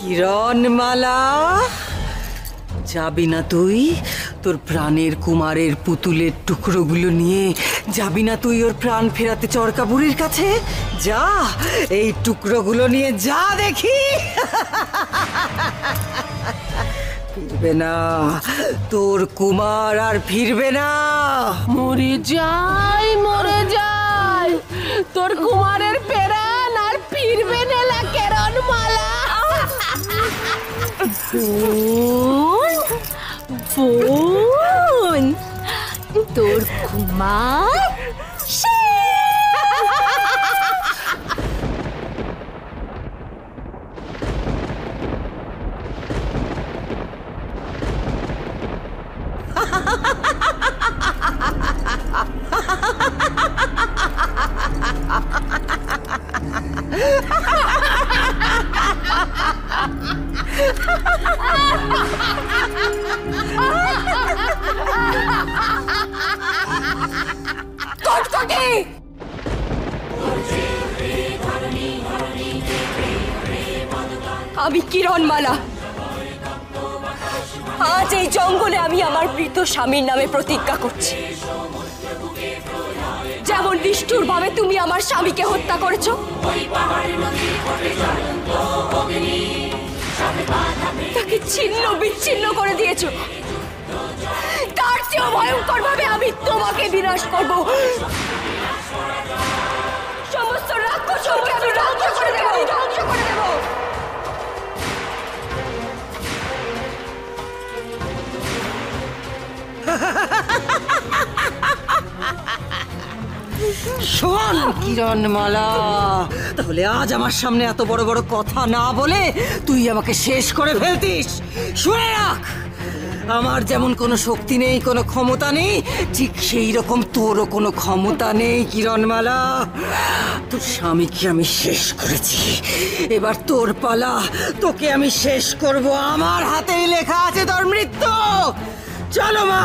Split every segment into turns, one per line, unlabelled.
কিরণমালা, যাবি না তুই? তোর প্রাণের কুমারের পুতুলের টুকরোগুলো নিয়ে যাবি না তুই ওর প্রাণ ফেরাতে চরকা বুড়ির কাছে? যা, এই টুকরোগুলো নিয়ে যা দেখি। ফিরবে না তোর কুমার, আর ফিরবে না।
মরে যাই, মরে যাই, তোর কুমারের প্রাণ আর ফিরবে না কিরণমালা। বোন, তোর কুমার
আমি কিরণমালা। আজ এই জঙ্গলে আমি আমার মৃত স্বামীর নামে প্রতিজ্ঞা করছি। যেমন নিষ্ঠুর ভাবে তুমি আমার স্বামীকে হত্যা করেছো, তাকে ছিন্ন বিচ্ছিন্ন করে দিয়েছো, তার চেয়েও ভয়ঙ্কর ভাবে আমি তোমাকে বিনাশ করব। সমস্ত রাক্ষসকে আমি ধ্বংস করে দেব, ধ্বংস করে দেব।
শোন কিরণমালা, তাহলে আজ আমার সামনে এত বড় বড় কথা না বলে তুই আমাকে শেষ করে ফেলতিস। শুনে রাখ, আমার যেমন কোনো শক্তি নেই, কোনো ক্ষমতা নেই, ঠিক সেই রকম তোরও কোনো ক্ষমতা নেই কিরণমালা। তোর স্বামীকে আমি শেষ করেছি, এবার তোর পালা। তোকে আমি শেষ করব, আমার হাতেই লেখা আছে তোর মৃত্যু। চলো মা,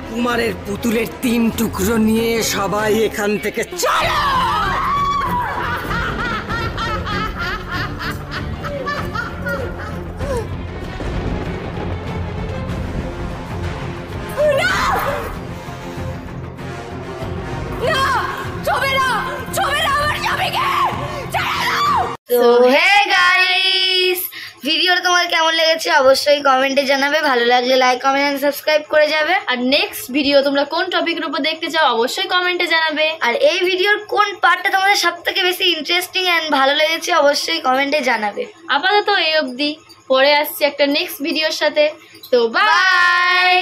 কুমারের পুতুলের 3 টুকরো নিয়ে সবাই এখান থেকে চলো।
তো হে গাইস, ভিডিওটা তোমাদের কেমন লেগেছে অবশ্যই কমেন্টে জানাবে। ভালো লাগলে লাইক, কমেন্ট এন্ড সাবস্ক্রাইব করে যাবে।
আর নেক্সট ভিডিও তোমরা কোন টপিকের উপর দেখতে চাও অবশ্যই কমেন্টে জানাবে।
আর এই ভিডিওর কোন পার্টটা তোমাদের সবথেকে বেশি ইন্টারেস্টিং এন্ড ভালো লেগেছে অবশ্যই কমেন্টে জানাবে।
আপাতত এই অবধি, পরে আসছি একটা নেক্সট ভিডিওর সাথে। তো বাই।